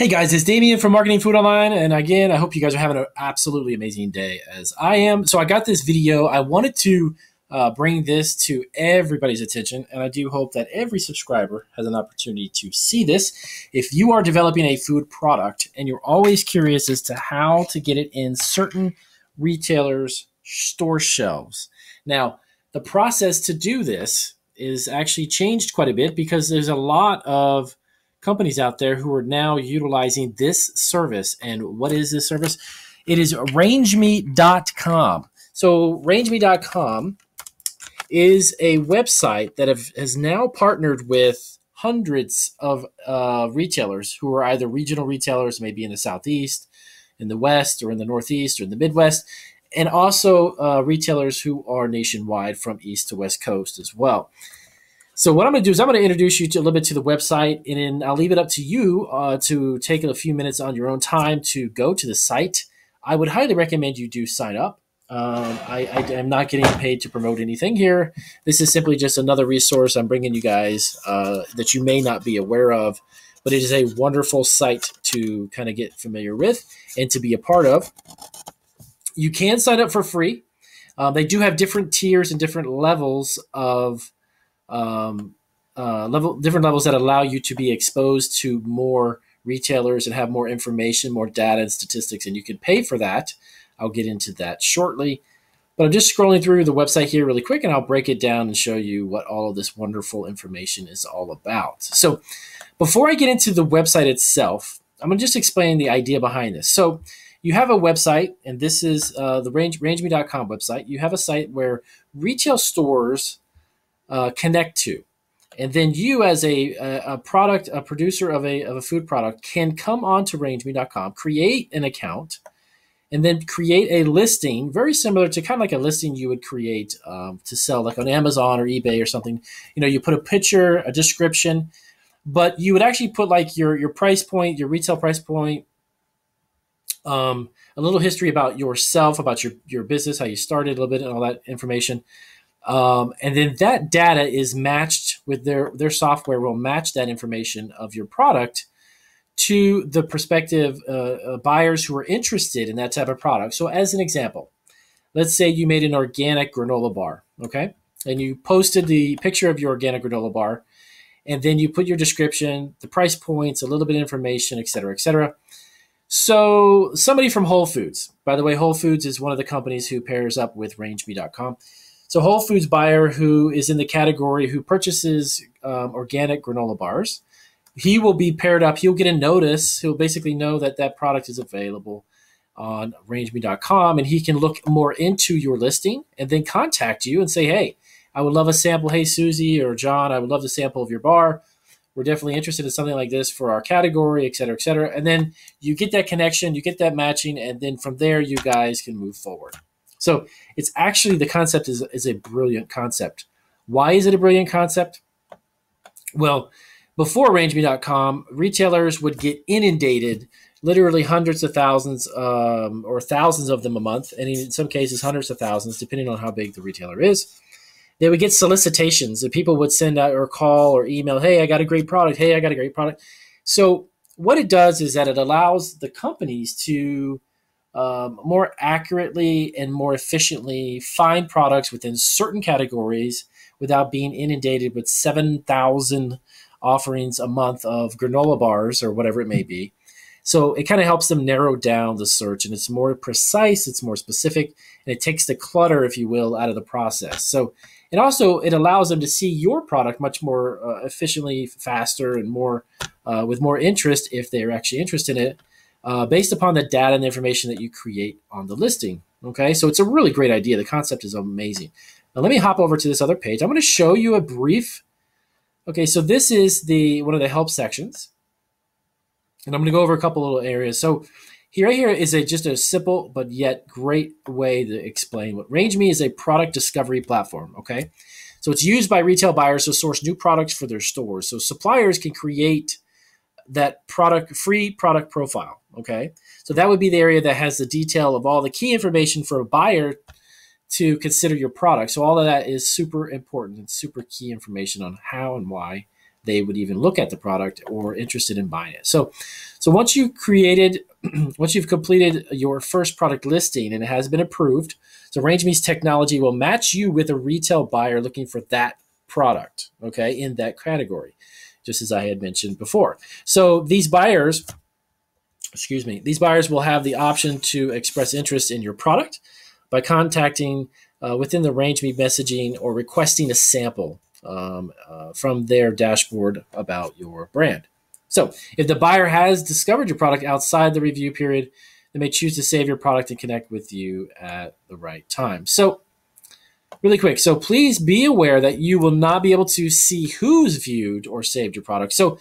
Hey guys, it's Damien from Marketing Food Online. And again, I hope you guys are having an absolutely amazing day as I am. So I got this video. I wanted to bring this to everybody's attention. And I do hope that every subscriber has an opportunity to see this. If you are developing a food product and you're always curious as to how to get it in certain retailers' store shelves. Now, the process to do this is actually changed quite a bit because there's a lot of companies out there who are now utilizing this service. And what is this service? It is rangemeat.com. So rangemeat.com is a website that has now partnered with hundreds of retailers who are either regional retailers, maybe in the Southeast, in the West, or in the Northeast, or in the Midwest, and also retailers who are nationwide from East to West Coast as well. So what I'm going to do is I'm going to introduce you to a little bit to the website, and then I'll leave it up to you to take a few minutes on your own time to go to the site. I would highly recommend you do sign up. I am not getting paid to promote anything here. This is simply just another resource I'm bringing you guys that you may not be aware of, but it is a wonderful site to kind of get familiar with and to be a part of. You can sign up for free. They do have different tiers and different levels of different levels that allow you to be exposed to more retailers and have more information, more data and statistics, and you can pay for that. I'll get into that shortly. But I'm just scrolling through the website here really quick, and I'll break it down and show you what all of this wonderful information is all about. So before I get into the website itself, I'm going to just explain the idea behind this. So you have a website, and this is the rangemeat.com website. You have a site where retail stores connect to. And then you, as a producer of a food product, can come on to rangemeat.com, create an account, and then create a listing very similar to kind of like a listing you would create to sell like on Amazon or eBay or something. You know, you put a picture, a description, but you would actually put like your price point, your retail price point, a little history about yourself, about your business, how you started, a little bit, and all that information. And then that data is matched with their software will match that information of your product to the prospective buyers who are interested in that type of product. So as an example, let's say you made an organic granola bar, okay? And you posted the picture of your organic granola bar, and then you put your description, the price points, a little bit of information, et cetera, et cetera. So somebody from Whole Foods, by the way, Whole Foods is one of the companies who pairs up with rangemeat.com. So Whole Foods buyer who is in the category who purchases organic granola bars, he will be paired up. He'll get a notice. He'll basically know that that product is available on rangemeat.com, and he can look more into your listing and then contact you and say, hey, I would love a sample. Hey, Susie or John, I would love the sample of your bar. We're definitely interested in something like this for our category, et cetera, et cetera. And then you get that connection, you get that matching, and then from there you guys can move forward. So it's actually, the concept is a brilliant concept. Why is it a brilliant concept? Well, before rangemeat.com, retailers would get inundated, literally hundreds of thousands or thousands of them a month, and in some cases hundreds of thousands, depending on how big the retailer is. They would get solicitations that people would send out or call or email, hey, I got a great product. Hey, I got a great product. So what it does is that it allows the companies to more accurately and more efficiently find products within certain categories without being inundated with 7,000 offerings a month of granola bars or whatever it may be. So it kind of helps them narrow down the search, and it's more precise, it's more specific, and it takes the clutter, if you will, out of the process. So it allows them to see your product much more efficiently, faster, and more with more interest if they're actually interested in it. Based upon the data and the information that you create on the listing. Okay, so it's a really great idea. The concept is amazing. Now let me hop over to this other page. I'm going to show you a brief. Okay, so this is one of the help sections, and I'm going to go over a couple little areas. So right here is just a simple but yet great way to explain what RangeMe is. A product discovery platform. Okay, so it's used by retail buyers to source new products for their stores. So suppliers can create that free product profile. Okay, so that would be the area that has the detail of all the key information for a buyer to consider your product. So all of that is super important and super key information on how and why they would even look at the product or interested in buying it. So once you've completed your first product listing and it has been approved, so RangeMe's technology will match you with a retail buyer looking for that product, okay, in that category, just as I had mentioned before. So these buyers will have the option to express interest in your product by contacting within the RangeMe messaging or requesting a sample from their dashboard about your brand. So if the buyer has discovered your product outside the review period, they may choose to save your product and connect with you at the right time. So really quick, so please be aware that you will not be able to see who's viewed or saved your product. So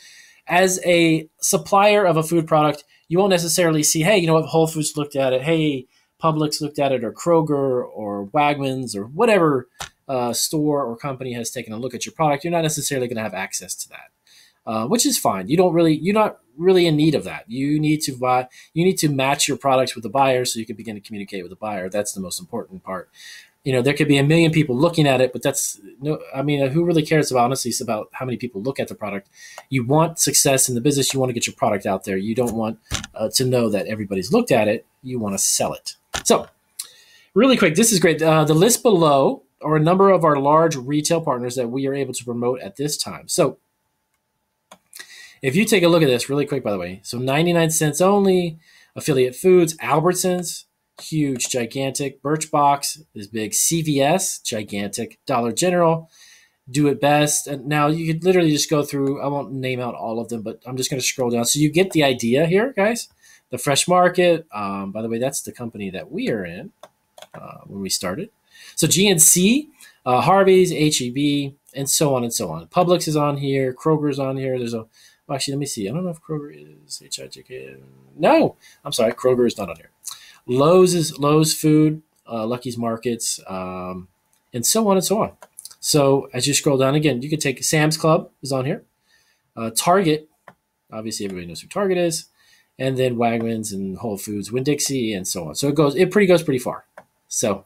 as a supplier of a food product, you won't necessarily see, hey, you know what, Whole Foods looked at it, hey, Publix looked at it, or Kroger or Wegmans or whatever store or company has taken a look at your product. You're not necessarily going to have access to that, which is fine. You're not really in need of that. You need to match your products with the buyer so you can begin to communicate with the buyer. That's the most important part. You know, there could be a million people looking at it, but who really cares about, honestly, it's about how many people look at the product. You want success in the business. You want to get your product out there. You don't want to know that everybody's looked at it. You want to sell it. So really quick, this is great. The list below are a number of our large retail partners that we are able to promote at this time. So if you take a look at this really quick, by the way, so 99 cents only, Affiliate Foods, Albertsons, huge, gigantic, Birchbox is big, CVS, gigantic, Dollar General, Do It Best. And now you could literally just go through, I won't name out all of them, but I'm just going to scroll down. So you get the idea here, guys. The Fresh Market, by the way, that's the company that we are in when we started. So GNC, Harvey's, HEB, and so on and so on. Publix is on here. Kroger's on here. Actually, let me see. I don't know if Kroger is HIJK. No, I'm sorry. Kroger is not on here. Lowe's Food, Lucky's Markets, and so on and so on. So as you scroll down again, you can take Sam's Club is on here. Target, obviously everybody knows who Target is. And then Wegmans and Whole Foods, Winn-Dixie, and so on. So it goes pretty far. So,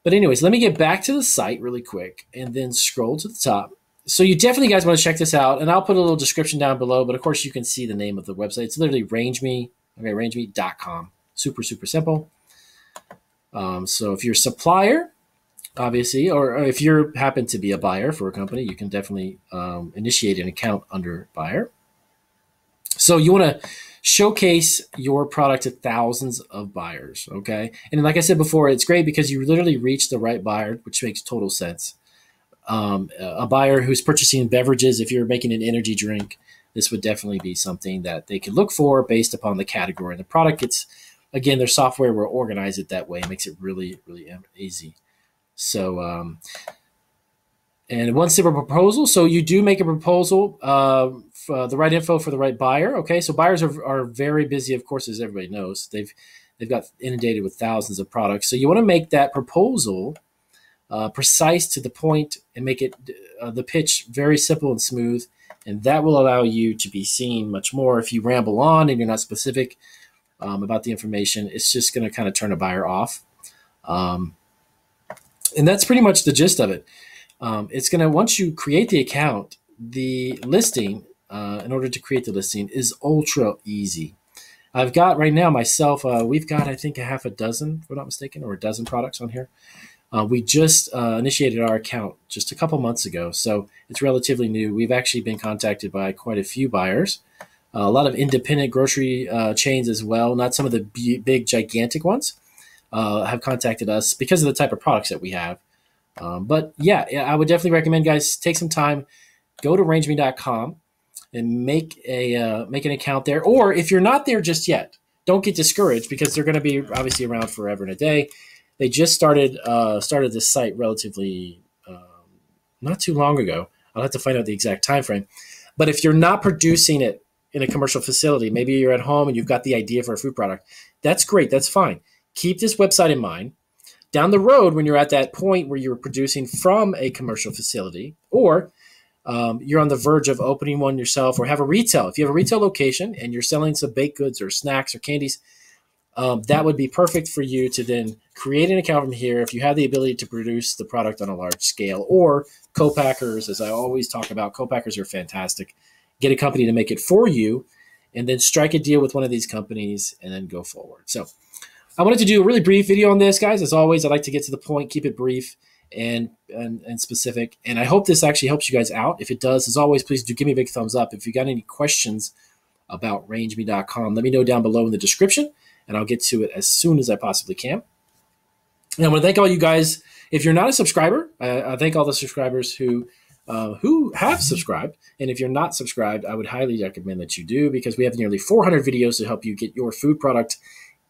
but anyways, let me get back to the site really quick and then scroll to the top. So you definitely guys want to check this out, and I'll put a little description down below, but of course you can see the name of the website. It's literally RangeMe, okay, rangeme.com. Super, super simple. So if you're a supplier, obviously, or if you happen to be a buyer for a company, you can definitely initiate an account under buyer. So you want to showcase your product to thousands of buyers, okay? And like I said before, it's great because you literally reach the right buyer, which makes total sense. A buyer who's purchasing beverages, if you're making an energy drink, this would definitely be something that they could look for based upon the category. And the product, again, their software will organize it that way. It makes it really, really easy. So, and one simple proposal. So you do make a proposal for the right info for the right buyer. Okay, so buyers are very busy, of course, as everybody knows. They've got inundated with thousands of products. So you want to make that proposal precise to the point and make it the pitch very simple and smooth, and that will allow you to be seen much more. If you ramble on and you're not specific about the information, it's just going to kind of turn a buyer off. And that's pretty much the gist of it. It's going to, once you create the account, the listing, in order to create the listing, is ultra easy. I've got right now myself, we've got, I think, a half a dozen, if I'm not mistaken, or a dozen products on here. We just initiated our account just a couple months ago, so it's relatively new. We've actually been contacted by quite a few buyers, a lot of independent grocery chains as well, not some of the big, gigantic ones, have contacted us because of the type of products that we have. But yeah, I would definitely recommend, guys, take some time, go to rangeme.com and make an account there. Or if you're not there just yet, don't get discouraged because they're going to be obviously around forever and a day. They just started this site relatively not too long ago. I'll have to find out the exact time frame. But if you're not producing it in a commercial facility, maybe you're at home and you've got the idea for a food product, that's great. That's fine. Keep this website in mind. Down the road, when you're at that point where you're producing from a commercial facility, or you're on the verge of opening one yourself, or have a retail. If you have a retail location and you're selling some baked goods or snacks or candies, that would be perfect for you to then create an account from here if you have the ability to produce the product on a large scale. Or co-packers, as I always talk about, co-packers are fantastic. Get a company to make it for you, and then strike a deal with one of these companies and then go forward. So I wanted to do a really brief video on this, guys. As always, I like to get to the point, keep it brief and specific. And I hope this actually helps you guys out. If it does, as always, please do give me a big thumbs up. If you got any questions about rangeme.com, let me know down below in the description, and I'll get to it as soon as I possibly can. And I want to thank all you guys. If you're not a subscriber, I thank all the subscribers who have subscribed. And if you're not subscribed, I would highly recommend that you do, because we have nearly 400 videos to help you get your food product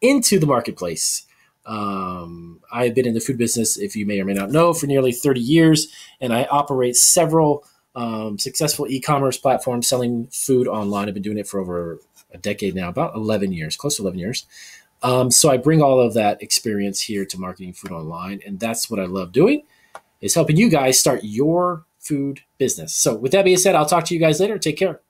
into the marketplace. I've been in the food business, if you may or may not know, for nearly 30 years, and I operate several successful e-commerce platforms selling food online. I've been doing it for over a decade now, about 11 years, close to 11 years. So I bring all of that experience here to marketing food online, and that's what I love doing, is helping you guys start your food business. So with that being said, I'll talk to you guys later. Take care.